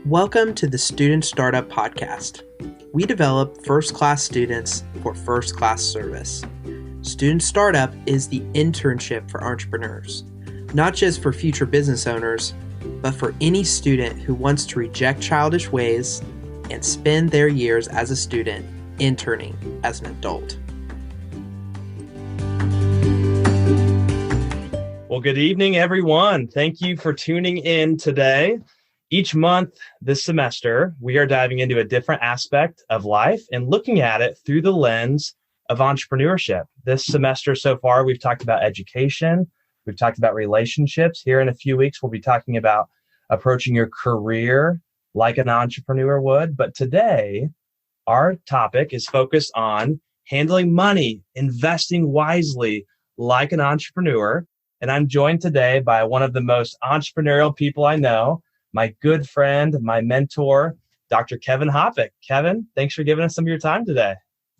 Welcome to the Student Startup Podcast. We develop first-class students for first-class service. Student Startup is the internship for entrepreneurs, not just for future business owners, but for any student who wants to reject childish ways and spend their years as a student interning as an adult. Well, good evening, everyone. Thank you for tuning in today. Each month this semester, we are diving into a different aspect of life and looking at it through the lens of entrepreneurship. This semester so far, we've talked about education. We've talked about relationships. Here in a few weeks, we'll be talking about approaching your career like an entrepreneur would. But today, our topic is focused on handling money, investing wisely like an entrepreneur. And I'm joined today by one of the most entrepreneurial people I know, my good friend, my mentor, Dr. Kevin Hoppeck. Kevin, thanks for giving us some of your time today.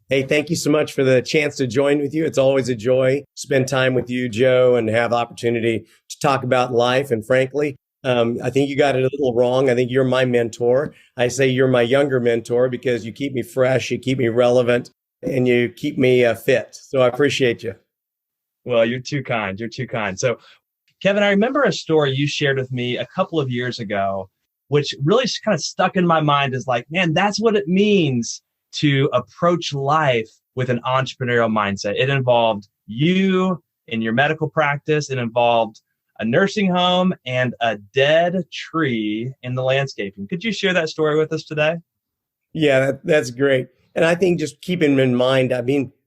Hey, thank you so much for the chance to join with you. It's always a joy to spend time with you, Joe, and have the opportunity to talk about life. And frankly, I think you got it a little wrong. I think you're my mentor. I say you're my younger mentor because you keep me fresh, you keep me relevant, and you keep me fit. So I appreciate you. Well, you're too kind. You're too kind. So, Kevin, I remember a story you shared with me a couple of years ago, which really kind of stuck in my mind as like, man, that's what it means to approach life with an entrepreneurial mindset. It involved you in your medical practice. It involved a nursing home and a dead tree in the landscaping. Could you share that story with us today? Yeah, that's great. And I think just keeping in mind,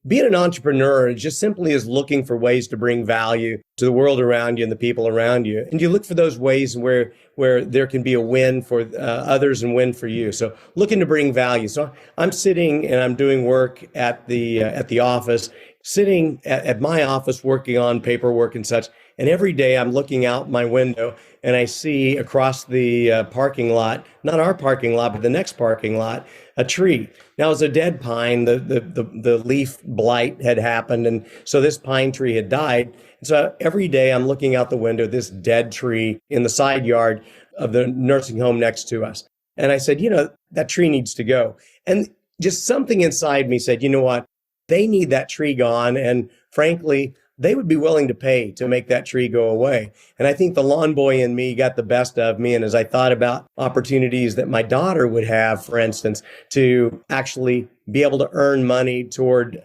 being an entrepreneur just simply is looking for ways to bring value to the world around you and the people around you. And you look for those ways where there can be a win for others and win for you. So looking to bring value. So I'm sitting and I'm doing work at the office, sitting at my office working on paperwork and such. And every day I'm looking out my window and I see across the parking lot, not our parking lot, but the next parking lot, a tree. Now it was a dead pine. The leaf blight had happened. And so this pine tree had died. And so every day I'm looking out the window, this dead tree in the side yard of the nursing home next to us. And I said, that tree needs to go. And just something inside me said, you know what? They need that tree gone. And frankly, they would be willing to pay to make that tree go away. And I think the lawn boy in me got the best of me. And as I thought about opportunities that my daughter would have, for instance, to actually be able to earn money toward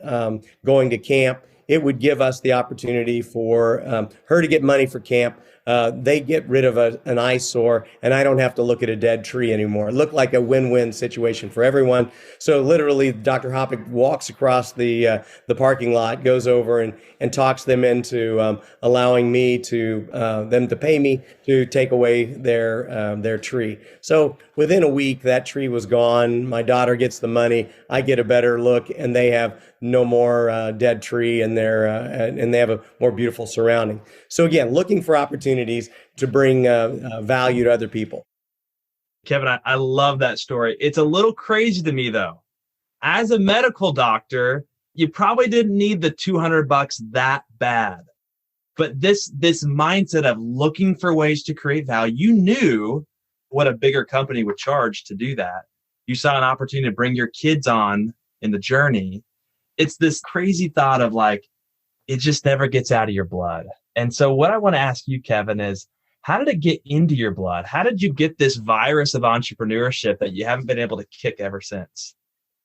going to camp, it would give us the opportunity for her to get money for camp. They get rid of an eyesore, and I don't have to look at a dead tree anymore. It looked like a win-win situation for everyone. So literally, Dr. Hoppeck walks across the parking lot, goes over and talks them into allowing me to them to pay me to take away their tree. So within a week, that tree was gone. My daughter gets the money. I get a better look, and they have no more dead tree, and they have a more beautiful surrounding. So again, looking for opportunities to bring value to other people. Kevin, I love that story. It's a little crazy to me, though. As a medical doctor, you probably didn't need the $200 that bad. But this mindset of looking for ways to create value, you knew what a bigger company would charge to do that. You saw an opportunity to bring your kids on in the journey. It's this crazy thought of like, it just never gets out of your blood. And so what I want to ask you, Kevin, is how did it get into your blood? How did you get this virus of entrepreneurship that you haven't been able to kick ever since?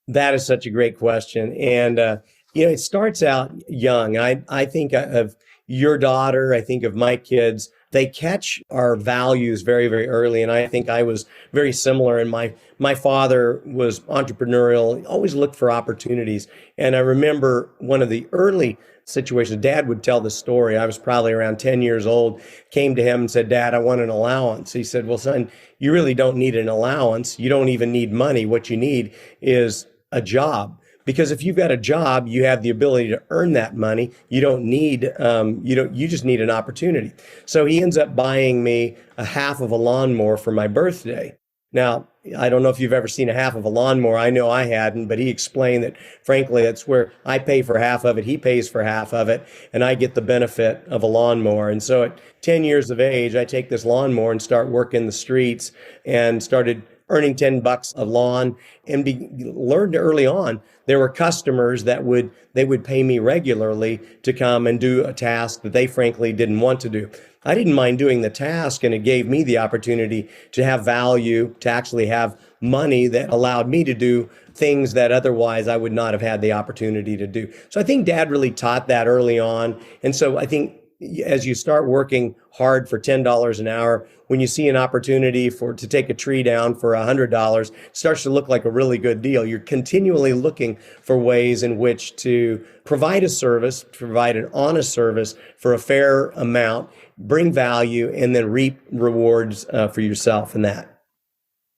That is such a great question. And, it starts out young. I think of your daughter. I think of my kids. They catch our values very, very early. And I think I was very similar. And my father was entrepreneurial, always looked for opportunities. And I remember one of the early situations, Dad would tell the story. I was probably around 10 years old, came to him and said, Dad, I want an allowance. He said, well, son, you really don't need an allowance. You don't even need money. What you need is a job. Because if you've got a job, you have the ability to earn that money. You don't need, you just need an opportunity. So he ends up buying me a half of a lawnmower for my birthday. Now, I don't know if you've ever seen a half of a lawnmower. I know I hadn't, but he explained that, frankly, that's where I pay for half of it. He pays for half of it, and I get the benefit of a lawnmower. And so at 10 years of age, I take this lawnmower and start working the streets and started earning $10 a lawn, and learned early on there were customers that would pay me regularly to come and do a task that they frankly didn't want to do. I didn't mind doing the task, and it gave me the opportunity to have value, to actually have money that allowed me to do things that otherwise I would not have had the opportunity to do. So I think Dad really taught that early on. And so I think as you start working hard for $10 an hour, when you see an opportunity to take a tree down for $100, it starts to look like a really good deal. You're continually looking for ways in which to provide a service, provide an honest service for a fair amount, bring value, and then reap rewards for yourself in that.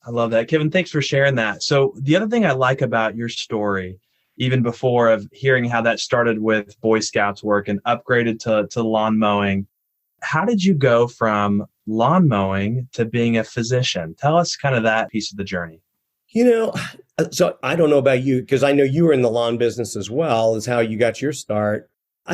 I love that. Kevin, thanks for sharing that. So the other thing I like about your story, even before of hearing how that started with Boy Scouts work and upgraded to lawn mowing, how did you go from lawn mowing to being a physician? Tell us kind of that piece of the journey. So I don't know about you, because I know you were in the lawn business as well, as how you got your start.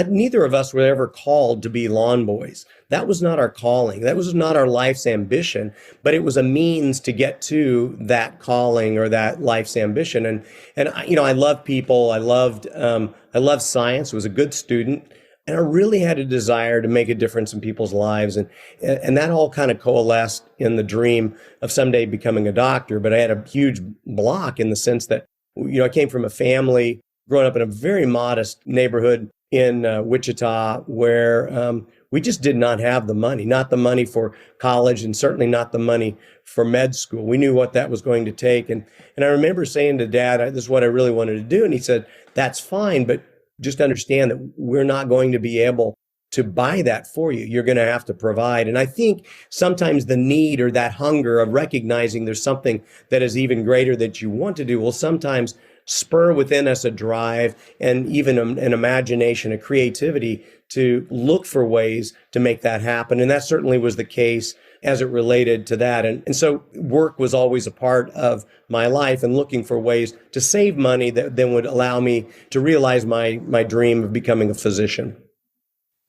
Neither of us were ever called to be lawn boys. That was not our calling. That was not our life's ambition, but it was a means to get to that calling or that life's ambition. And I love people. I loved science. Was a good student, and I really had a desire to make a difference in people's lives. And that all kind of coalesced in the dream of someday becoming a doctor. But I had a huge block in the sense that, I came from a family growing up in a very modest neighborhood in Wichita, where we just did not have the money, not the money for college, and certainly not the money for med school. We knew what that was going to take. And I remember saying to Dad, this is what I really wanted to do. And he said, that's fine, but just understand that we're not going to be able to buy that for you. You're going to have to provide. And I think sometimes the need or that hunger of recognizing there's something that is even greater that you want to do will sometimes spur within us a drive and even an imagination, a creativity to look for ways to make that happen. And that certainly was the case as it related to that. And so work was always a part of my life, and looking for ways to save money that then would allow me to realize my dream of becoming a physician.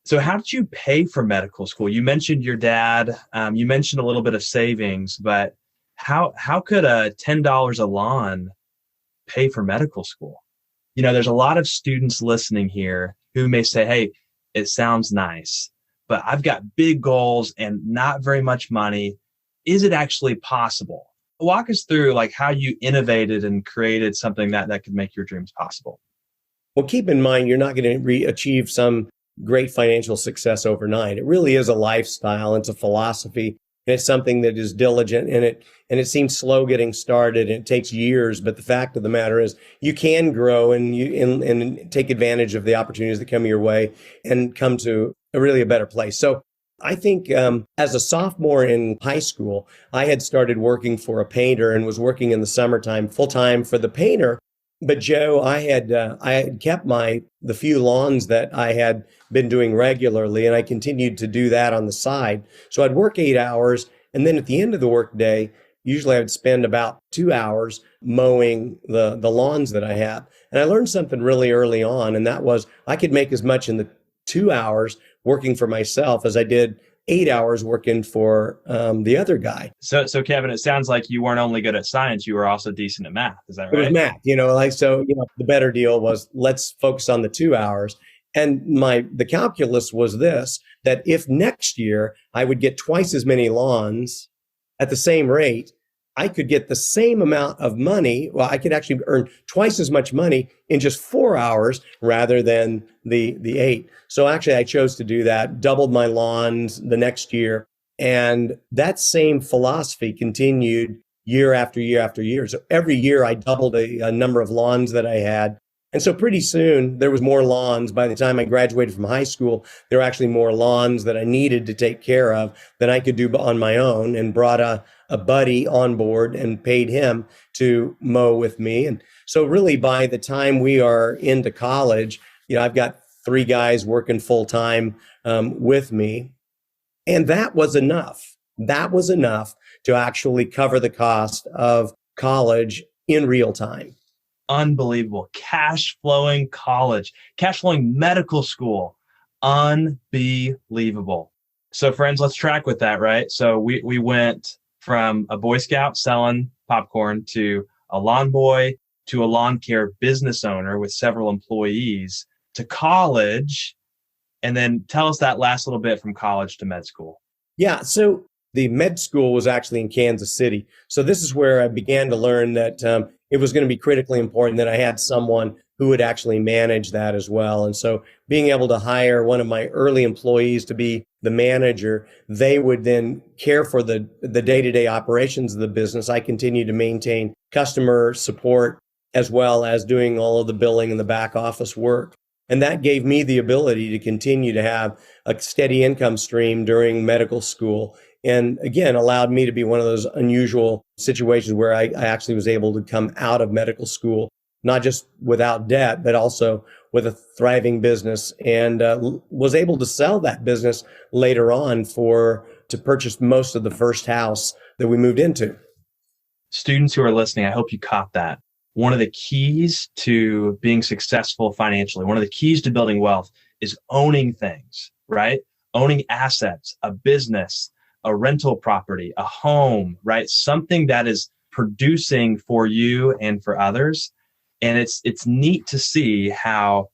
So how did you pay for medical school? You mentioned your dad, you mentioned a little bit of savings, but how could a $10 a lawn pay for medical school? There's a lot of students listening here who may say, hey, it sounds nice, but I've got big goals and not very much money. Is it actually possible? Walk us through how you innovated and created something that could make your dreams possible. Well, keep in mind, you're not going to achieve some great financial success overnight. It really is a lifestyle. It's a philosophy. And it's something that is diligent, and it seems slow getting started, and it takes years. But the fact of the matter is, you can grow and take advantage of the opportunities that come your way and come to a better place. So I think as a sophomore in high school, I had started working for a painter and was working in the summertime full time for the painter. But Joe, I had kept the few lawns that I had been doing regularly, and I continued to do that on the side. So I'd work 8 hours, and then at the end of the workday, usually I would spend about 2 hours mowing the lawns that I have. And I learned something really early on, and that was I could make as much in the 2 hours working for myself as I did 8 hours working for the other guy. So Kevin, it sounds like you weren't only good at science, you were also decent at math. Is that right? It was math, the better deal was let's focus on the 2 hours. And the calculus was this, that if next year I would get twice as many lawns at the same rate, I could get the same amount of money. Well, I could actually earn twice as much money in just 4 hours rather than the 8. So actually I chose to do that, doubled my lawns the next year. And that same philosophy continued year after year after year. So every year I doubled a number of lawns that I had. And so pretty soon there was more lawns. By the time I graduated from high school, there were actually more lawns that I needed to take care of than I could do on my own, and brought a buddy on board and paid him to mow with me. And so really by the time we are into college, I've got 3 guys working full time with me. And that was enough. That was enough to actually cover the cost of college in real time. Unbelievable. Cash flowing college, cash flowing medical school. Unbelievable. So friends, let's track with that, right? So we went from a Boy Scout selling popcorn to a lawn boy to a lawn care business owner with several employees to college. And then tell us that last little bit from college to med school. Yeah. So the med school was actually in Kansas City. So this is where I began to learn that it was going to be critically important that I had someone who would actually manage that as well. And so being able to hire one of my early employees to be the manager, they would then care for the day-to-day operations of the business. I continued to maintain customer support as well as doing all of the billing and the back office work. And that gave me the ability to continue to have a steady income stream during medical school. And again, allowed me to be one of those unusual situations where I actually was able to come out of medical school, not just without debt, but also with a thriving business, and was able to sell that business later on to purchase most of the first house that we moved into. Students who are listening, I hope you caught that. One of the keys to being successful financially, one of the keys to building wealth is owning things, right? Owning assets, a business, a rental property, a home, right? Something that is producing for you and for others. And it's neat to see how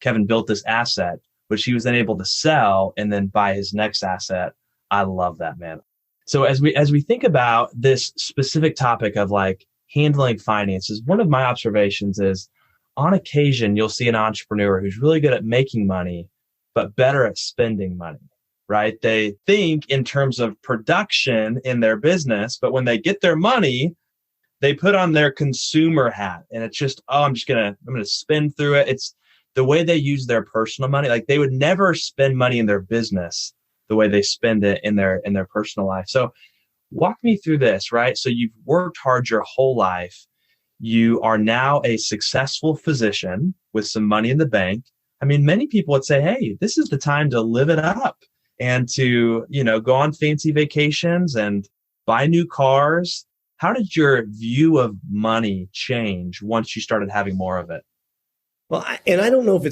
Kevin built this asset, which he was then able to sell and then buy his next asset. I love that, man. So as we think about this specific topic of like handling finances, one of my observations is on occasion, you'll see an entrepreneur who's really good at making money, but better at spending money, right? They think in terms of production in their business, but when they get their money, they put on their consumer hat and it's just, I'm going to spend through it. It's the way they use their personal money. Like they would never spend money in their business the way they spend it in their personal life. So walk me through this, right? So you've worked hard your whole life. You are now a successful physician with some money in the bank. I mean, many people would say, hey, this is the time to live it up and to, go on fancy vacations and buy new cars. How did your view of money change once you started having more of it? Well, I don't know if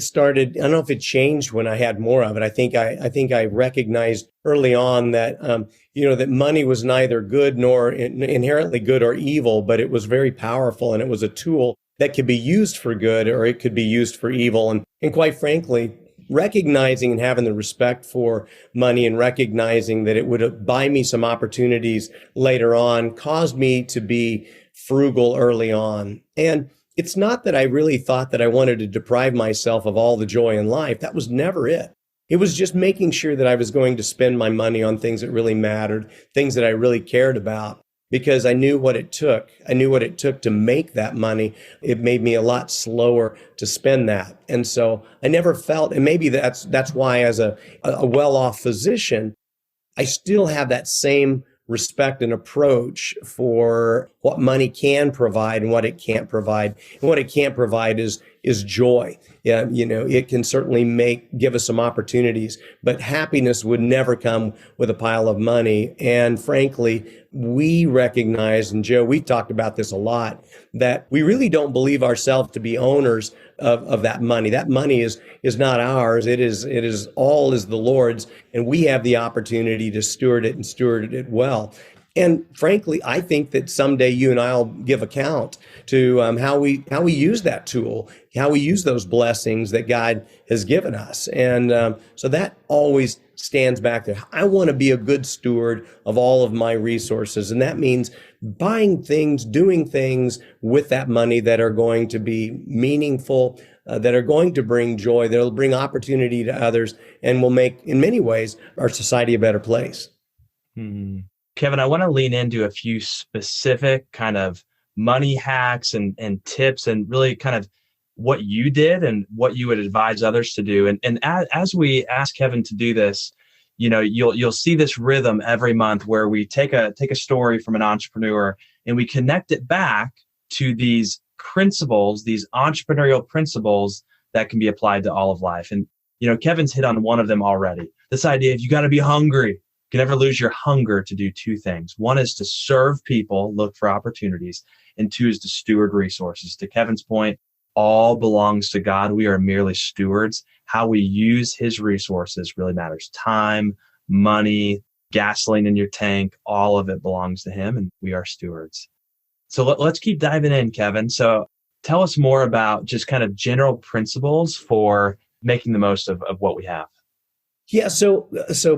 it changed when I had more of it. I think I recognized early on that, that money was neither good nor inherently good or evil, but it was very powerful and it was a tool that could be used for good or it could be used for evil. And quite frankly, recognizing and having the respect for money and recognizing that it would buy me some opportunities later on caused me to be frugal early on. And it's not that I really thought that I wanted to deprive myself of all the joy in life. That was never it. It was just making sure that I was going to spend my money on things that really mattered, things that I really cared about, because I knew what it took. I knew what it took to make that money. It made me a lot slower to spend that. And so I never felt, and maybe that's why as a well-off physician, I still have that same respect and approach for what money can provide and what it can't provide. And what it can't provide is joy. Yeah, it can certainly give us some opportunities, but happiness would never come with a pile of money. And frankly, we recognize, and Joe, we talked about this a lot, that we really don't believe ourselves to be owners of that money. That money is not ours. It is all is the Lord's, and we have the opportunity to steward it well. And frankly, I think that someday you and I'll give account to how we use that tool, how we use those blessings that God has given us. And so that always stands back there. I want to be a good steward of all of my resources. And that means buying things, doing things with that money that are going to be meaningful, that are going to bring joy, that will bring opportunity to others, and will make, in many ways, our society a better place. Hmm. Kevin, I want to lean into a few specific kind of money hacks and tips and really kind of what you did and what you would advise others to do. And as we ask Kevin to do this, you'll see this rhythm every month where we take a story from an entrepreneur and we connect it back to these principles, these entrepreneurial principles that can be applied to all of life. And, Kevin's hit on one of them already. This idea of you got to be hungry. You can never lose your hunger to do two things. One is to serve people, look for opportunities, and two is to steward resources. To Kevin's point, all belongs to God. We are merely stewards. How we use his resources really matters. Time, money, gasoline in your tank, all of it belongs to him, and we are stewards. So let's keep diving in, Kevin. So tell us more about just kind of general principles for making the most of what we have. Yeah, so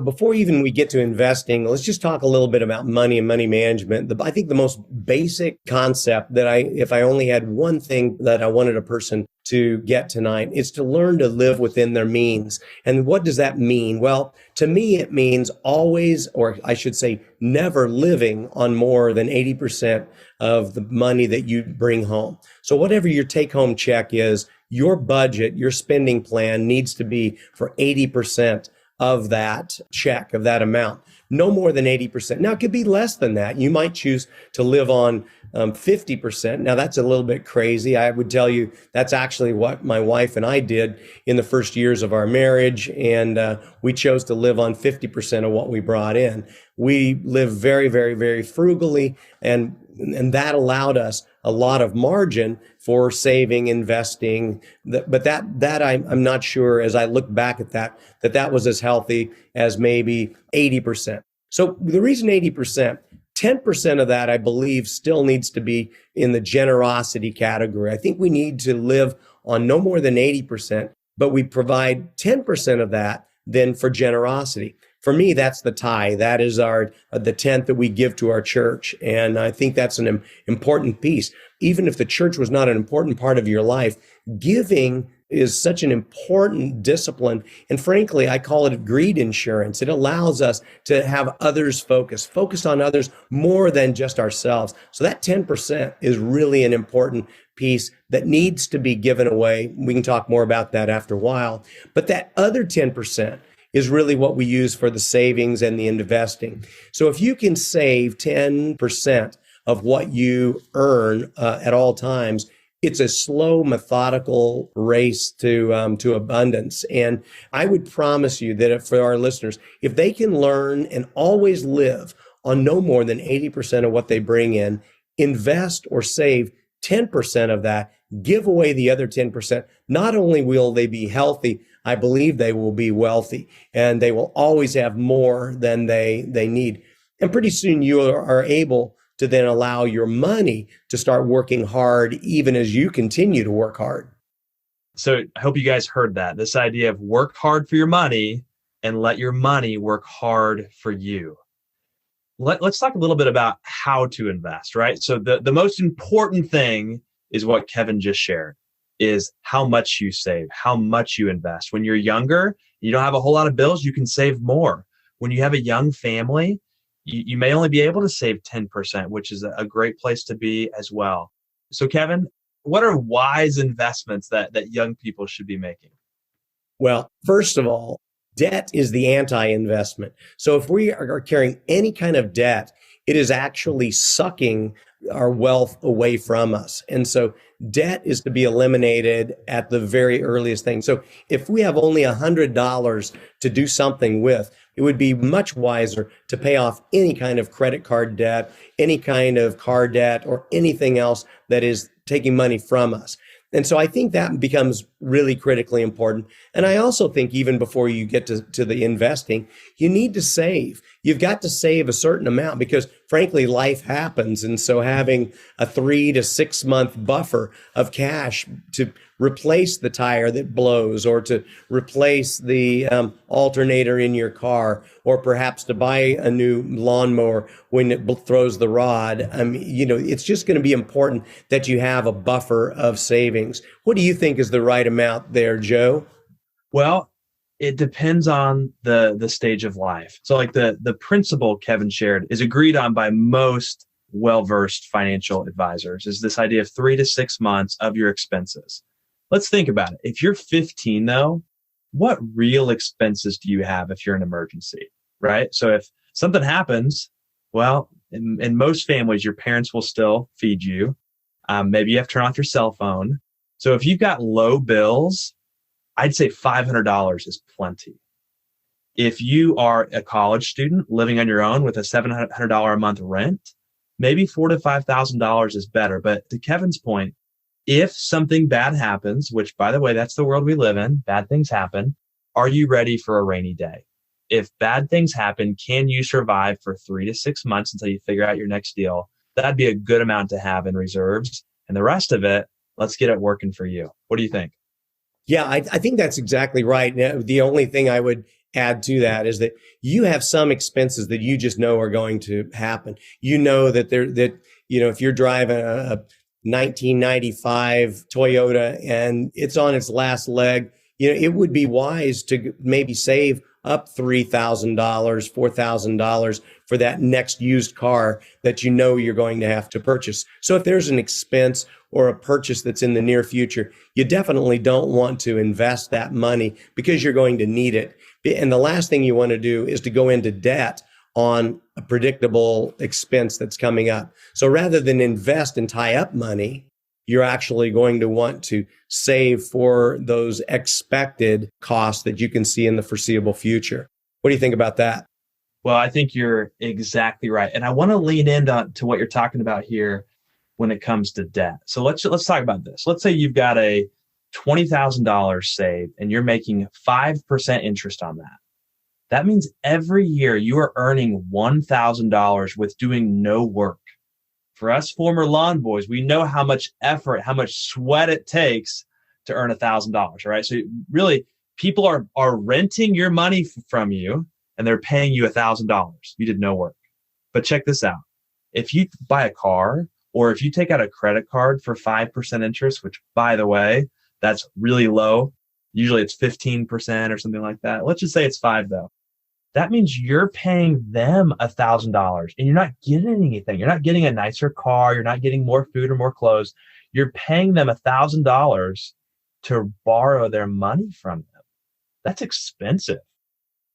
before even we get to investing, let's just talk a little bit about money and money management. I think the most basic concept that if I only had one thing that I wanted a person to get tonight, is to learn to live within their means. And what does that mean? Well, to me, it means always, or I should say, never living on more than 80% of the money that you bring home. So whatever your take-home check is, your budget, your spending plan needs to be for 80% of that check, of that amount, no more than 80%. Now, it could be less than that. You might choose to live on 50%. Now, that's a little bit crazy. I would tell you that's actually what my wife and I did in the first years of our marriage. And we chose to live on 50% of what we brought in. We lived very, very, very frugally, and that allowed us a lot of margin for saving, investing. But that I'm not sure, as I look back at that was as healthy as maybe 80%. So the reason 80%, 10% of that, I believe, still needs to be in the generosity category. I think we need to live on no more than 80%, but we provide 10% of that then for generosity. For me, that's the tithe. That is the tenth that we give to our church. And I think that's an important piece. Even if the church was not an important part of your life, giving is such an important discipline. And frankly, I call it greed insurance. It allows us to have others focus on others more than just ourselves. So that 10% is really an important piece that needs to be given away. We can talk more about that after a while. But that other 10% is really what we use for the savings and the investing. So if you can save 10% of what you earn at all times, it's a slow, methodical race to abundance. And I would promise you that for our listeners, if they can learn and always live on no more than 80% of what they bring in, invest or save 10% of that, give away the other 10%, not only will they be healthy, I believe they will be wealthy, and they will always have more than they need. And pretty soon you are able to then allow your money to start working hard, even as you continue to work hard. So I hope you guys heard that. This idea of work hard for your money and let your money work hard for you. Let's talk a little bit about how to invest, right? So the most important thing is what Kevin just shared, is how much you save, how much you invest. When you're younger, you don't have a whole lot of bills, you can save more. When you have a young family, you may only be able to save 10%, which is a great place to be as well. So Kevin, what are wise investments that young people should be making? Well, first of all, debt is the anti-investment. So if we are carrying any kind of debt, it is actually sucking our wealth away from us. And so debt is to be eliminated at the very earliest thing. So if we have only $100 to do something with, it would be much wiser to pay off any kind of credit card debt, any kind of car debt, or anything else that is taking money from us. And so I think that becomes really critically important. And I also think even before you get to the investing, you need to save. You've got to save a certain amount because frankly, life happens. And so having a 3 to 6 month buffer of cash to replace the tire that blows, or to replace the alternator in your car, or perhaps to buy a new lawnmower when it throws the rod. It's just going to be important that you have a buffer of savings. What do you think is the right amount there, Joe? Well, it depends on the stage of life. So like the principle Kevin shared is agreed on by most well-versed financial advisors, is this idea of 3 to 6 months of your expenses. Let's think about it. If you're 15 though, what real expenses do you have if you're in an emergency, right? So if something happens, well, in most families, your parents will still feed you. Maybe you have to turn off your cell phone. So if you've got low bills, I'd say $500 is plenty. If you are a college student living on your own with a $700 a month rent, maybe $4,000 to $5,000 is better. But to Kevin's point, if something bad happens, which by the way, that's the world we live in, bad things happen, are you ready for a rainy day? If bad things happen, can you survive for 3 to 6 months until you figure out your next deal? That'd be a good amount to have in reserves. And the rest of it, let's get it working for you. What do you think? Yeah, I think that's exactly right. Now, the only thing I would add to that is that you have some expenses that you just know are going to happen. You know that if you're driving a 1995 Toyota and it's on its last leg, it would be wise to maybe save up $3,000, $4,000 for that next used car that you know you're going to have to purchase. So if there's an expense or a purchase that's in the near future, you definitely don't want to invest that money because you're going to need it. And the last thing you want to do is to go into debt on a predictable expense that's coming up. So rather than invest and tie up money, you're actually going to want to save for those expected costs that you can see in the foreseeable future. What do you think about that? Well, I think you're exactly right. And I want to lean into what you're talking about here when it comes to debt. So let's talk about this. Let's say you've got a $20,000 saved and you're making 5% interest on that. That means every year you are earning $1,000 with doing no work. For us former lawn boys, we know how much effort, how much sweat it takes to earn $1,000, right? So really, people are renting your money from you and they're paying you $1,000. You did no work. But check this out. If you buy a car or if you take out a credit card for 5% interest, which by the way, that's really low. Usually it's 15% or something like that. Let's just say it's 5 though. That means you're paying them $1,000 and you're not getting anything. You're not getting a nicer car. You're not getting more food or more clothes. You're paying them $1,000 to borrow their money from them. That's expensive.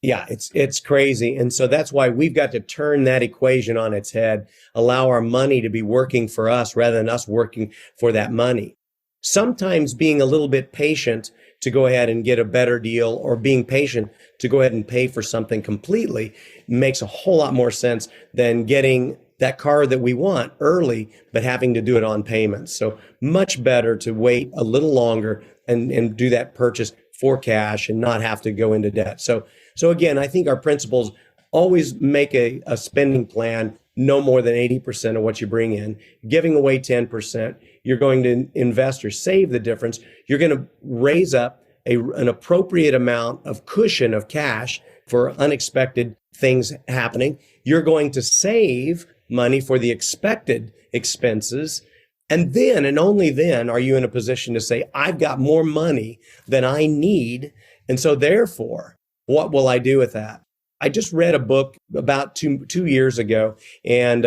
Yeah, it's crazy. And so that's why we've got to turn that equation on its head, allow our money to be working for us rather than us working for that money. Sometimes being a little bit patient to go ahead and get a better deal or being patient to go ahead and pay for something completely makes a whole lot more sense than getting that car that we want early, but having to do it on payments. So much better to wait a little longer and do that purchase for cash and not have to go into debt. So again, I think our principles always make a spending plan no more than 80% of what you bring in, giving away 10%. You're going to invest or save the difference. You're going to raise up an appropriate amount of cushion of cash for unexpected things happening. You're going to save money for the expected expenses. And then, and only then, are you in a position to say, I've got more money than I need. And so therefore, what will I do with that? I just read a book about two years ago and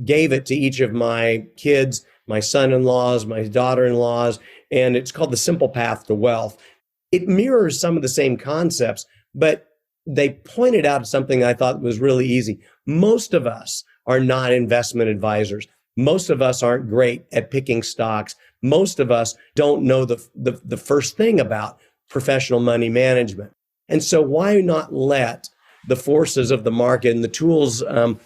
gave it to each of my kids, my son-in-laws, my daughter-in-laws, and it's called The Simple Path to Wealth. It mirrors some of the same concepts, but they pointed out something I thought was really easy. Most of us are not investment advisors. Most of us aren't great at picking stocks. Most of us don't know the first thing about professional money management. And so why not let the forces of the market and the tools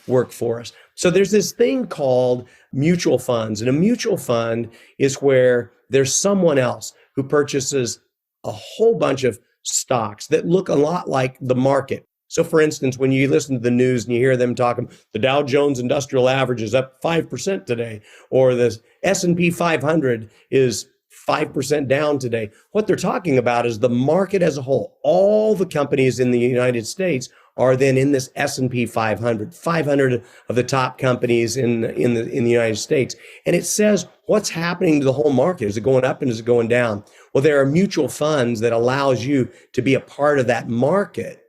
work for us? So there's this thing called mutual funds. And a mutual fund is where there's someone else who purchases a whole bunch of stocks that look a lot like the market. So for instance, when you listen to the news and you hear them talking, the Dow Jones Industrial Average is up 5% today, or the S&P 500 is 5% down today. What they're talking about is the market as a whole. All the companies in the United States are then in this S&P 500, 500 of the top companies in the United States. And it says what's happening to the whole market. Is it going up and is it going down? Well, there are mutual funds that allows you to be a part of that market.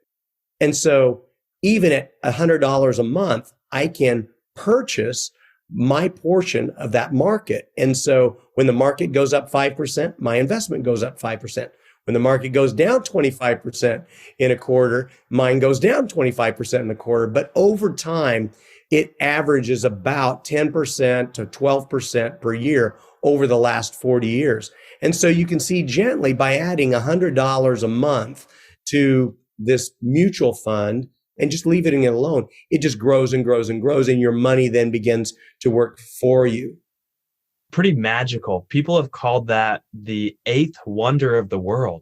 And so even at $100 a month, I can purchase my portion of that market. And so when the market goes up 5%, my investment goes up 5%. When the market goes down 25% in a quarter, mine goes down 25% in a quarter. But over time, it averages about 10% to 12% per year over the last 40 years. And so you can see gently by adding $100 a month to this mutual fund and just leaving it alone, it just grows and grows and grows, and your money then begins to work for you. Pretty magical. People have called that the eighth wonder of the world.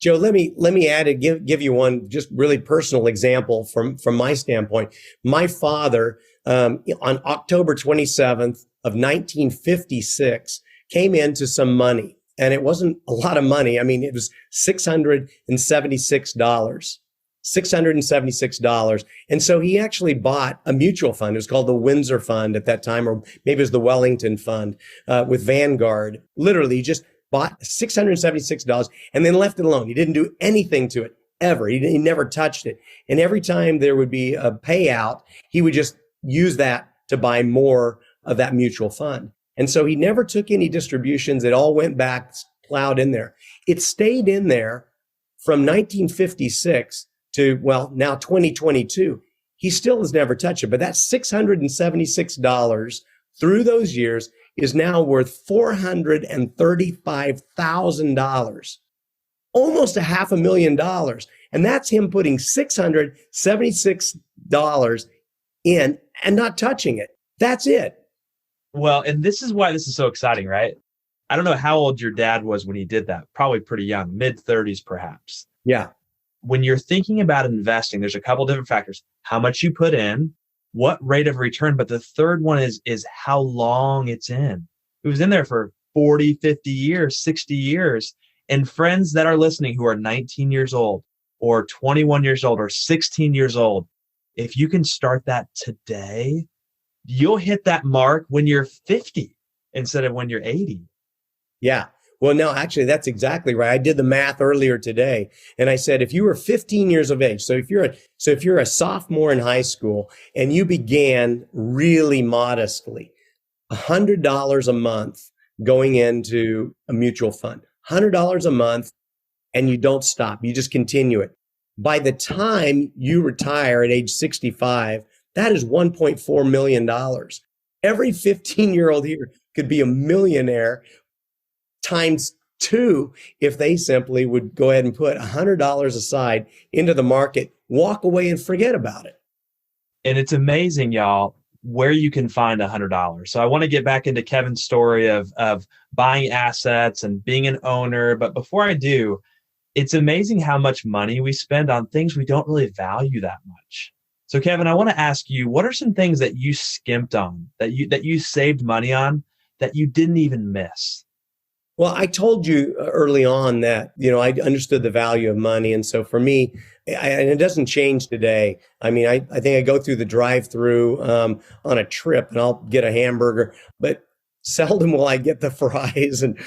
Joe, let me add and give you one just really personal example from my standpoint. My father, on October 27th of 1956, came into some money, and it wasn't a lot of money. I mean, it was $676. And so he actually bought a mutual fund. It was called the Windsor Fund at that time, or maybe it was the Wellington Fund, with Vanguard. Literally, he just bought $676 and then left it alone. He didn't do anything to it ever. He never touched it. And every time there would be a payout, he would just use that to buy more of that mutual fund. And so he never took any distributions. It all went back, plowed in there. It stayed in there from 1956 to, well, now 2022. He still has never touched it, but that $676 through those years is now worth $435,000, almost $500,000. And that's him putting $676 in and not touching it. That's it. Well, and this is why this is so exciting, right? I don't know how old your dad was when he did that. Probably pretty young, mid-30s perhaps. Yeah. When you're thinking about investing, there's a couple different factors. How much you put in, what rate of return, but the third one is how long it's in. It was in there for 40, 50 years, 60 years. And friends that are listening who are 19 years old or 21 years old or 16 years old, if you can start that today, you'll hit that mark when you're 50 instead of when you're 80. Yeah. Well, no, actually, that's exactly right. I did the math earlier today, and I said if you were 15 years of age, so if you're a sophomore in high school and you began really modestly, $100 a month going into a mutual fund, $100 a month, and you don't stop, you just continue it. By the time you retire at age 65, that is $1.4 million. Every 15-year-old here could be a millionaire times two if they simply would go ahead and put $100 aside into the market, walk away and forget about it. And it's amazing, y'all, where you can find $100. So I want to get back into Kevin's story of buying assets and being an owner. But before I do, it's amazing how much money we spend on things we don't really value that much. So Kevin, I want to ask you, what are some things that you skimped on, that you saved money on, that you didn't even miss? Well, I told you early on that, I understood the value of money. And so for me, and it doesn't change today. I mean, I think I go through the drive-through on a trip and I'll get a hamburger, but seldom will I get the fries, and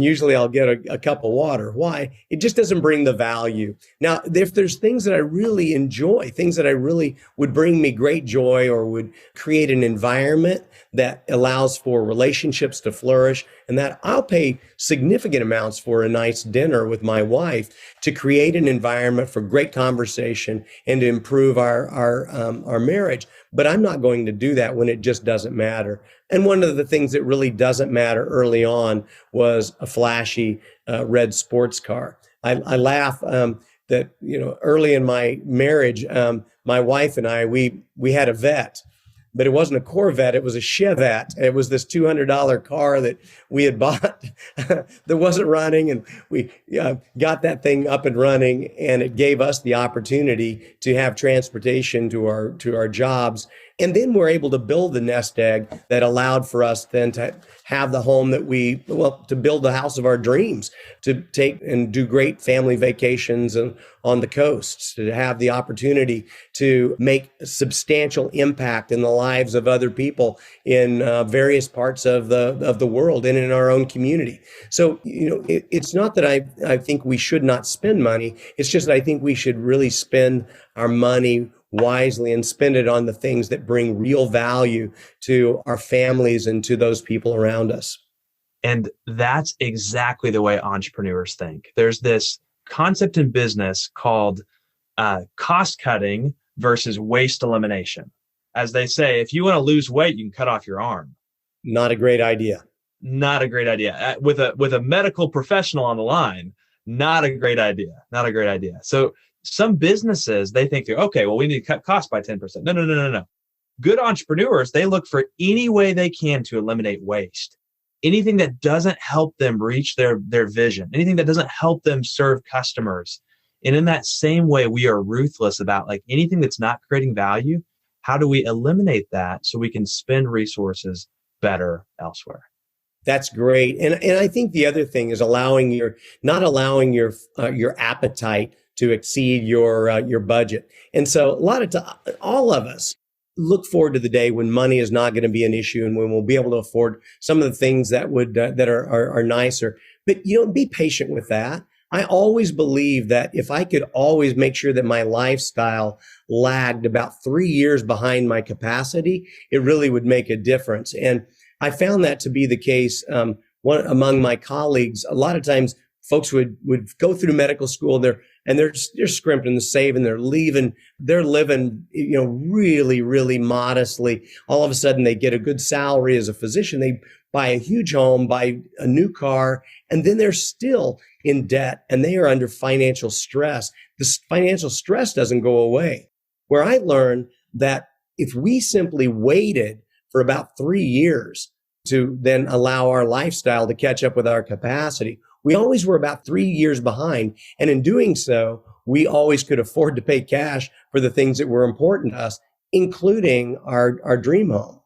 usually I'll get a cup of water. Why? It just doesn't bring the value. Now, if there's things that I really enjoy, things that I really would bring me great joy or would create an environment that allows for relationships to flourish, and that I'll pay significant amounts for a nice dinner with my wife to create an environment for great conversation and to improve our marriage. But I'm not going to do that when it just doesn't matter. And one of the things that really doesn't matter early on was a flashy red sports car. I laugh that early in my marriage, my wife and I we had a Vette. But it wasn't a Corvette, it was a Chevette. It was this $200 car that we had bought that wasn't running. And we got that thing up and running, and it gave us the opportunity to have transportation to our jobs. And then we're able to build the nest egg that allowed for us then to have the home that to build the house of our dreams, to take and do great family vacations on the coasts, to have the opportunity to make a substantial impact in the lives of other people in various parts of the world and in our own community. So, it's not that I think we should not spend money. It's just that I think we should really spend our money wisely and spend it on the things that bring real value to our families and to those people around us. And that's exactly the way entrepreneurs think. There's this concept in business called cost cutting versus waste elimination. As they say, if you want to lose weight, you can cut off your arm. Not a great idea. Not a great idea. With a medical professional on the line, not a great idea. Not a great idea. So some businesses, they think, okay, well, we need to cut costs by 10%. No. Good entrepreneurs, they look for any way they can to eliminate waste. anything that doesn't help them reach their vision, anything that doesn't help them serve customers. And in that same way, we are ruthless about like anything that's not creating value. How do we eliminate that so we can spend resources better elsewhere? That's great. And I think the other thing is not allowing your appetite to exceed your budget. And so a lot of all of us look forward to the day when money is not going to be an issue and when we'll be able to afford some of the things that are nicer. But be patient with that. I always believe that if I could always make sure that my lifestyle lagged about 3 years behind my capacity, it really would make a difference. And I found that to be the case. Among my colleagues, a lot of times folks would go through medical school, they're scrimping, they're saving, they're living, really, really modestly. All of a sudden they get a good salary as a physician. They buy a huge home, buy a new car, and then they're still in debt and they are under financial stress. This financial stress doesn't go away. Where I learned that if we simply waited for about 3 years to then allow our lifestyle to catch up with our capacity, we always were about 3 years behind. And in doing so, we always could afford to pay cash for the things that were important to us, including our dream home.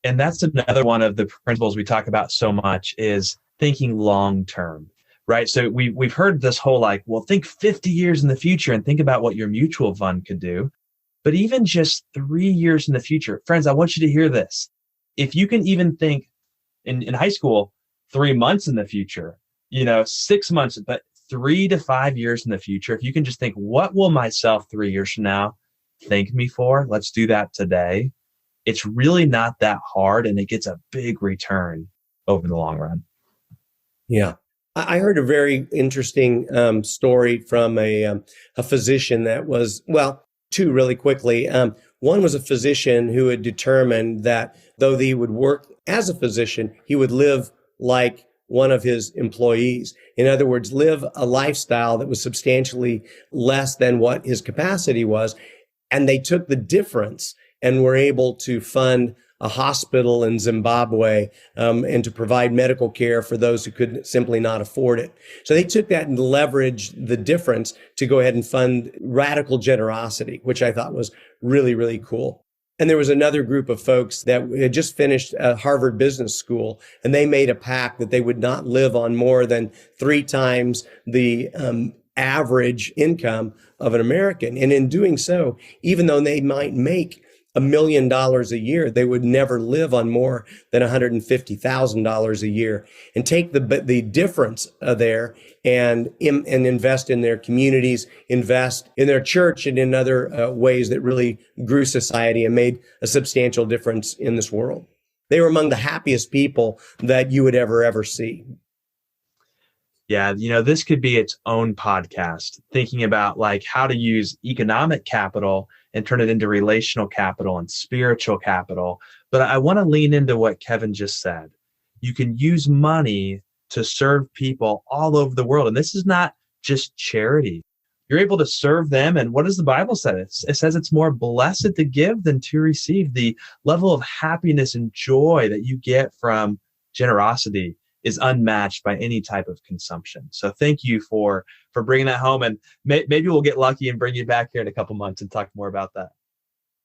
And that's another one of the principles we talk about so much is thinking long term, right? So we've heard this whole think 50 years in the future and think about what your mutual fund could do. But even just 3 years in the future, friends, I want you to hear this. If you can even think in high school, 3 months in the future, 6 months, but 3 to 5 years in the future, if you can just think, what will myself 3 years from now thank me for? Let's do that today. It's really not that hard, and it gets a big return over the long run. Yeah. I heard a very interesting story from a physician that was, two really quickly. One was a physician who had determined that though he would work as a physician, he would live like one of his employees. In other words, live a lifestyle that was substantially less than what his capacity was. And they took the difference and were able to fund a hospital in Zimbabwe and to provide medical care for those who could simply not afford it. So they took that and leveraged the difference to go ahead and fund radical generosity, which I thought was really, really cool. And there was another group of folks that had just finished Harvard Business School, and they made a pact that they would not live on more than 3 times the average income of an American. And in doing so, even though they might make $1 million a year, they would never live on more than $150,000 a year, and take the difference there and invest in their communities, invest in their church and in other ways that really grew society and made a substantial difference in this world. They were among the happiest people that you would ever see. Yeah, this could be its own podcast, thinking about how to use economic capital and turn it into relational capital and spiritual capital. But I want to lean into what Kevin just said. You can use money to serve people all over the world. And this is not just charity. You're able to serve them. And what does the Bible say? It says it's more blessed to give than to receive. The level of happiness and joy that you get from generosity is unmatched by any type of consumption. So thank you for bringing that home. And maybe we'll get lucky and bring you back here in a couple months and talk more about that.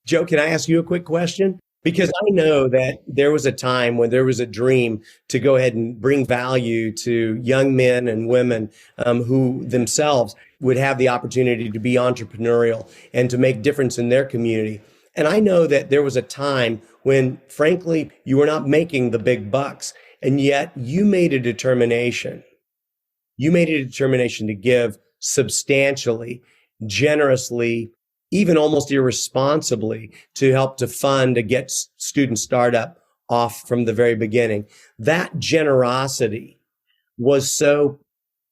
Joe, can I ask you a quick question? Because I know that there was a time when there was a dream to go ahead and bring value to young men and women who themselves would have the opportunity to be entrepreneurial and to make difference in their community. And I know that there was a time when, frankly, you were not making the big bucks. And yet you made a determination. You made a determination to give substantially, generously, even almost irresponsibly, to help to fund to get student startup off from the very beginning. That generosity was so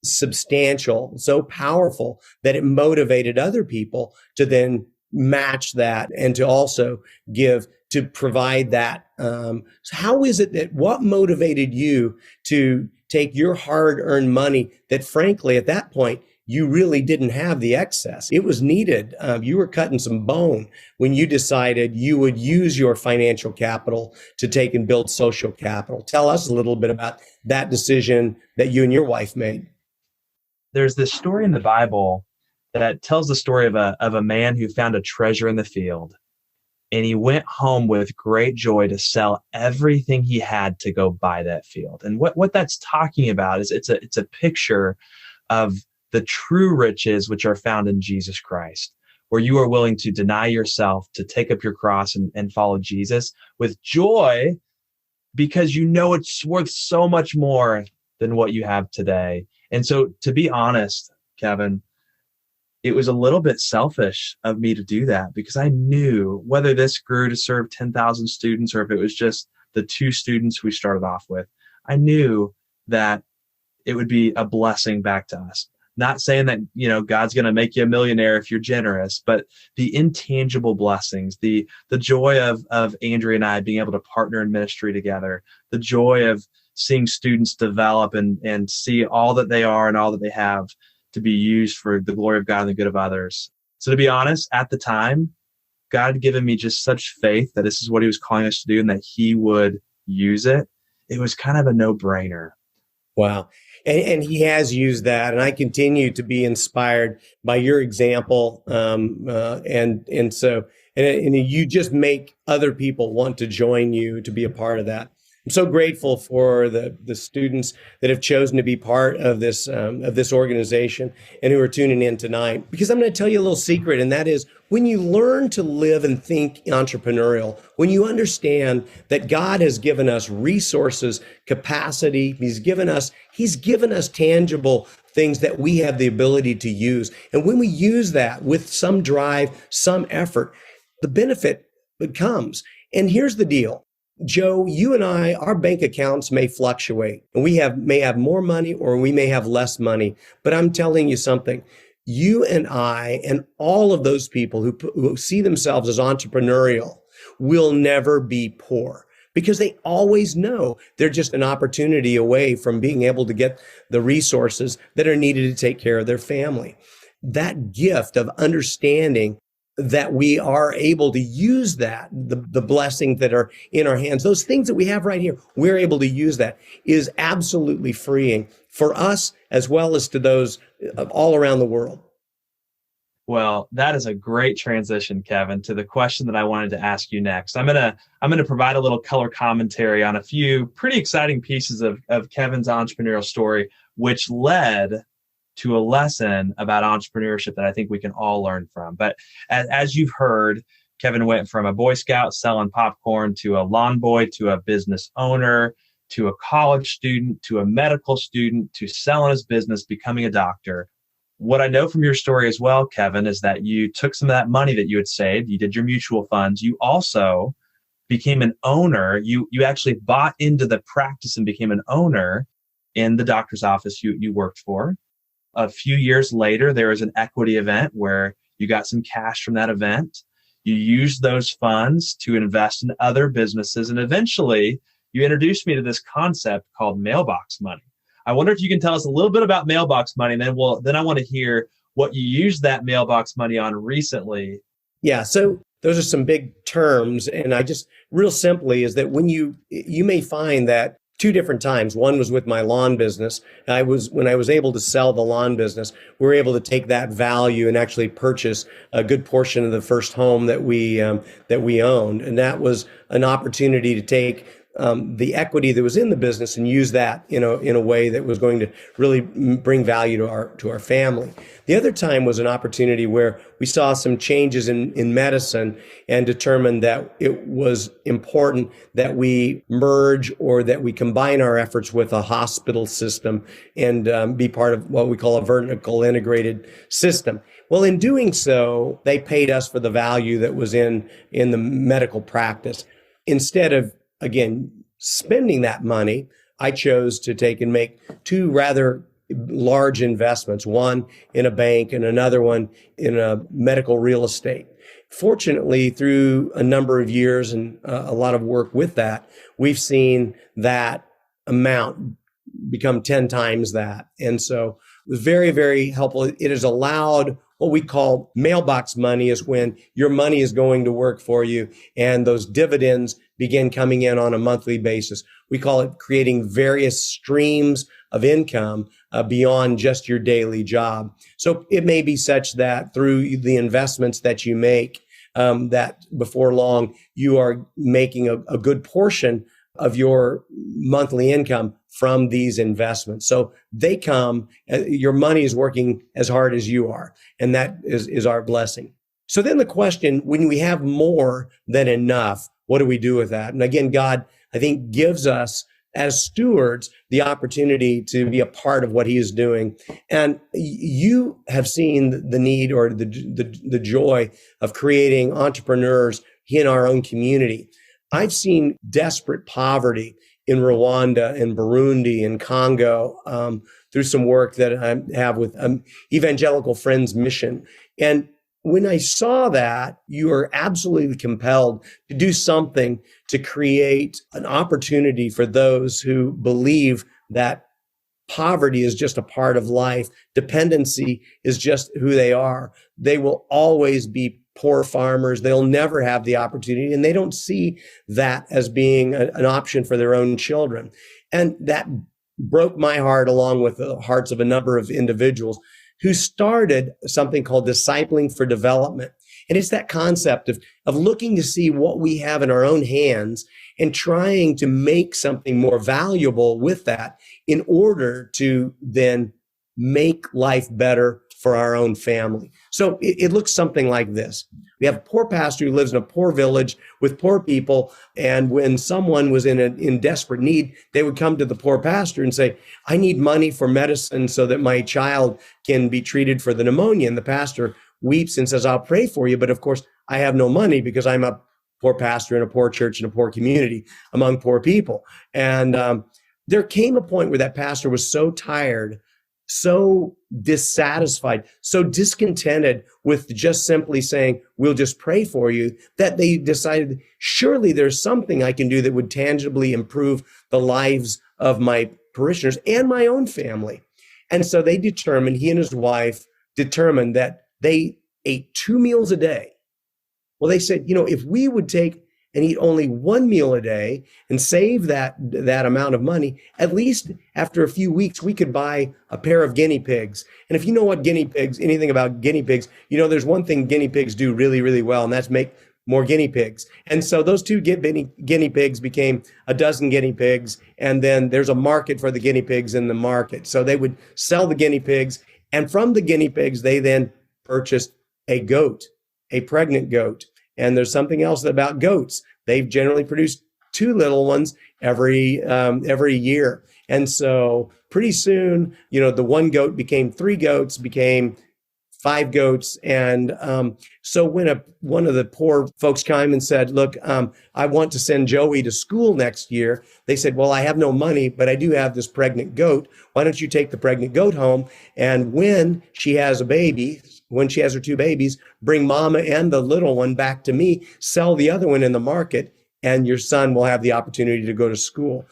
substantial, so powerful that it motivated other people to then match that and to also give, to provide that. So how is it that what motivated you to take your hard-earned money that frankly at that point you really didn't have the excess. It was needed. You were cutting some bone when you decided you would use your financial capital to take and build social capital. Tell us a little bit about that decision that you and your wife made. There's this story in the Bible that tells the story of a man who found a treasure in the field. And he went home with great joy to sell everything he had to go buy that field. And what that's talking about is it's a picture of the true riches which are found in Jesus Christ, where you are willing to deny yourself, to take up your cross and follow Jesus with joy, because you know it's worth so much more than what you have today. And so, to be honest, Kevin, it was a little bit selfish of me to do that, because I knew whether this grew to serve 10,000 students or if it was just the 2 students we started off with, I knew that it would be a blessing back to us. Not saying that, God's going to make you a millionaire if you're generous, but the intangible blessings, the joy of Andrea and I being able to partner in ministry together, the joy of seeing students develop and see all that they are and all that they have to be used for the glory of God and the good of others. So to be honest, at the time, God had given me just such faith that this is what he was calling us to do and that he would use it. It was kind of a no-brainer. Wow. And he has used that. And I continue to be inspired by your example. And so you just make other people want to join you to be a part of that. I'm so grateful for the students that have chosen to be part of this organization and who are tuning in tonight. Because I'm going to tell you a little secret, and that is when you learn to live and think entrepreneurial, when you understand that God has given us resources, capacity, He's given us tangible things that we have the ability to use. And when we use that with some drive, some effort, the benefit comes. And here's the deal. Joe, you and I, our bank accounts may fluctuate, and we may have more money or we may have less money. But I'm telling you something, you and I and all of those people who see themselves as entrepreneurial will never be poor, because they always know they're just an opportunity away from being able to get the resources that are needed to take care of their family. That gift of understanding that we are able to use that, the blessings that are in our hands, those things that we have right here, we're able to use that, is absolutely freeing for us as well as to those all around the world. Well, that is a great transition, Kevin, to the question that I wanted to ask you next. I'm gonna provide a little color commentary on a few pretty exciting pieces of Kevin's entrepreneurial story, which led to a lesson about entrepreneurship that I think we can all learn from. But as you've heard, Kevin went from a Boy Scout selling popcorn to a lawn boy to a business owner to a college student to a medical student to selling his business, becoming a doctor. What I know from your story as well, Kevin, is that you took some of that money that you had saved, you did your mutual funds, you also became an owner. You actually bought into the practice and became an owner in the doctor's office you worked for. A few years later, there was an equity event where you got some cash from that event. You used those funds to invest in other businesses. And eventually, you introduced me to this concept called mailbox money. I wonder if you can tell us a little bit about mailbox money, and then I want to hear what you used that mailbox money on recently. Yeah, so those are some big terms. And I just, real simply, is that when you may find that 2 different times. One was with my lawn business. When I was able to sell the lawn business, we were able to take that value and actually purchase a good portion of the first home that we owned. And that was an opportunity to take the equity that was in the business and use that in a way that was going to really bring value to our family. The other time was an opportunity where we saw some changes in medicine and determined that it was important that we merge or that we combine our efforts with a hospital system and be part of what we call a vertical integrated system. Well, in doing so, they paid us for the value that was in the medical practice. Instead of, again, spending that money, I chose to take and make 2 rather large investments, one in a bank and another one in a medical real estate. Fortunately, through a number of years and a lot of work with that, we've seen that amount become 10 times that. And so was very, very helpful. It has allowed what we call mailbox money, is when your money is going to work for you and those dividends begin coming in on a monthly basis. We call it creating various streams of income beyond just your daily job. So it may be such that through the investments that you make, that before long, you are making a good portion of your monthly income from these investments. So they come, your money is working as hard as you are. And that is our blessing. So then the question, when we have more than enough, what do we do with that? And again, God, I think, gives us as stewards the opportunity to be a part of what he is doing. And you have seen the need or the joy of creating entrepreneurs in our own community. I've seen desperate poverty in Rwanda and Burundi and Congo through some work that I have with Evangelical Friends Mission. And when I saw that, you are absolutely compelled to do something to create an opportunity for those who believe that poverty is just a part of life. Dependency is just who they are. They will always be poor farmers. They'll never have the opportunity, and they don't see that as being an option for their own children. And that broke my heart, along with the hearts of a number of individuals who started something called Discipling for Development. And it's that concept of looking to see what we have in our own hands and trying to make something more valuable with that in order to then make life better for our own family. So it looks something like this. We have a poor pastor who lives in a poor village with poor people. And when someone was in desperate need, they would come to the poor pastor and say, I need money for medicine so that my child can be treated for the pneumonia. And the pastor weeps and says, I'll pray for you. But of course, I have no money because I'm a poor pastor in a poor church in a poor community among poor people. And there came a point where that pastor was so tired, so dissatisfied, so discontented with just simply saying, we'll just pray for you, that they decided, surely there's something I can do that would tangibly improve the lives of my parishioners and my own family. And so they determined, he and his wife determined that they ate 2 meals a day. Well, they said, if we would take and eat only 1 meal a day and save that amount of money, at least after a few weeks, we could buy a pair of guinea pigs. And if you know what anything about guinea pigs, there's one thing guinea pigs do really, really well, and that's make more guinea pigs. And so those 2 guinea pigs became a dozen guinea pigs. And then there's a market for the guinea pigs in the market. So they would sell the guinea pigs. And from the guinea pigs, they then purchased a goat, a pregnant goat. And there's something else about goats. They've generally produced 2 little ones every year. And so pretty soon, the 1 goat became 3 goats, became 5 goats. And so when one of the poor folks came and said, look, I want to send Joey to school next year. They said, well, I have no money, but I do have this pregnant goat. Why don't you take the pregnant goat home? And when she has a baby, when she has her 2 babies, bring mama and the little one back to me, sell the other one in the market, and your son will have the opportunity to go to school.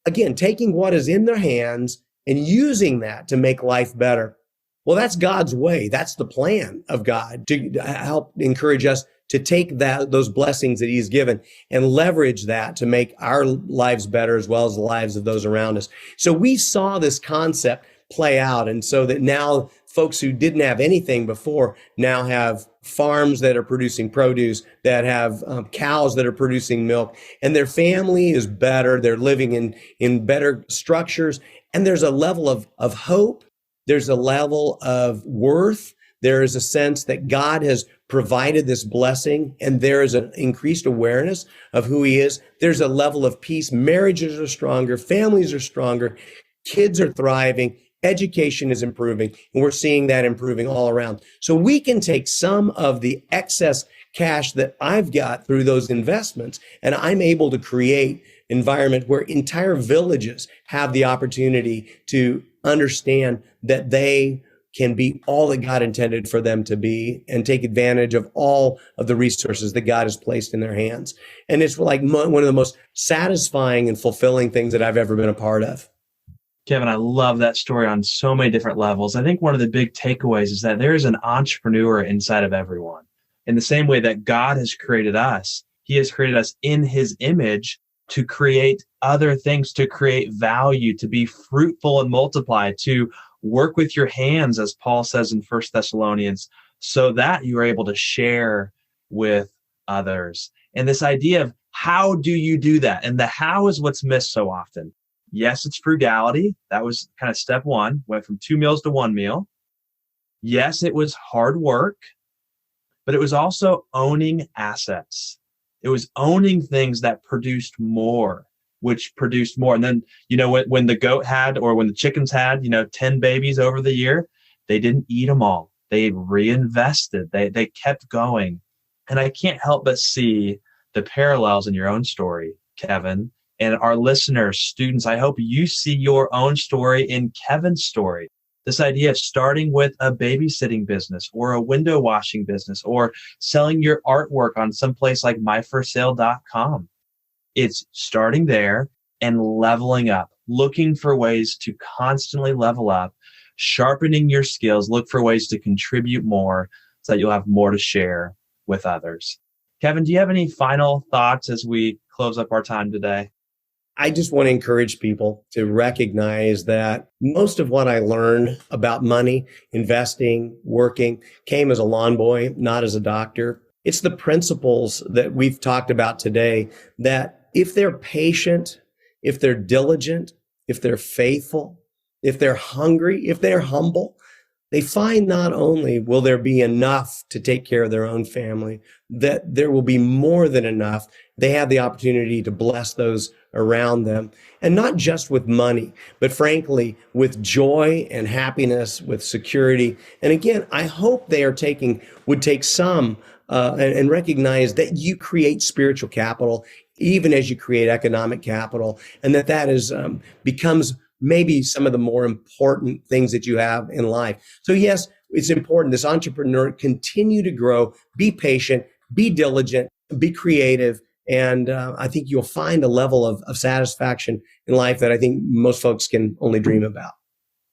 Again, taking what is in their hands and using that to make life better. Well, that's God's way. That's the plan of God to help encourage us to take those blessings that he's given and leverage that to make our lives better as well as the lives of those around us. So we saw this concept play out. And so that now folks who didn't have anything before now have farms that are producing produce, that have cows that are producing milk, and their family is better. They're living in better structures. And there's a level of hope. There's a level of worth. There is a sense that God has provided this blessing, and there is an increased awareness of who he is. There's a level of peace. Marriages are stronger. Families are stronger. Kids are thriving. Education is improving, and we're seeing that improving all around. So we can take some of the excess cash that I've got through those investments, and I'm able to create an environment where entire villages have the opportunity to understand that they can be all that God intended for them to be and take advantage of all of the resources that God has placed in their hands. And it's like one of the most satisfying and fulfilling things that I've ever been a part of. Kevin, I love that story on so many different levels. I think one of the big takeaways is that there is an entrepreneur inside of everyone. In the same way that God has created us, he has created us in his image to create other things, to create value, to be fruitful and multiply, to work with your hands, as Paul says in 1 Thessalonians, so that you are able to share with others. And this idea of how do you do that? And the how is what's missed so often. Yes, it's frugality. That was kind of step one, went from 2 meals to 1 meal. Yes, it was hard work, but it was also owning assets. It was owning things that produced more, which produced more. And then, when the goat had, or when the chickens had, 10 babies over the year, they didn't eat them all. They reinvested. They kept going. And I can't help but see the parallels in your own story, Kevin. And our listeners, students, I hope you see your own story in Kevin's story. This idea of starting with a babysitting business or a window washing business or selling your artwork on some place like myforsale.com. It's starting there and leveling up, looking for ways to constantly level up, sharpening your skills, look for ways to contribute more so that you'll have more to share with others. Kevin, do you have any final thoughts as we close up our time today? I just want to encourage people to recognize that most of what I learned about money, investing, working came as a lawn boy, not as a doctor. It's the principles that we've talked about today that if they're patient, if they're diligent, if they're faithful, if they're hungry, if they're humble, they find not only will there be enough to take care of their own family, that there will be more than enough. They have the opportunity to bless those around them, and not just with money, but frankly, with joy and happiness, with security. And again, I hope they would take some and recognize that you create spiritual capital, even as you create economic capital, and that is becomes maybe some of the more important things that you have in life. So yes, it's important. This entrepreneur, continue to grow, be patient, be diligent, be creative. And I think you'll find a level of satisfaction in life that I think most folks can only dream about.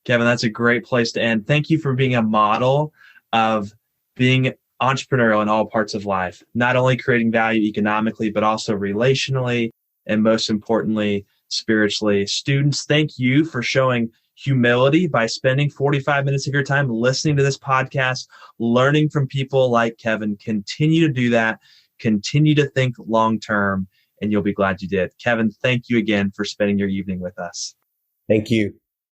Kevin, that's a great place to end. Thank you for being a model of being entrepreneurial in all parts of life, not only creating value economically, but also relationally, and most importantly, spiritually. Students, thank you for showing humility by spending 45 minutes of your time listening to this podcast, learning from people like Kevin. Continue to do that. Continue to think long-term, and you'll be glad you did. Kevin, thank you again for spending your evening with us. Thank you.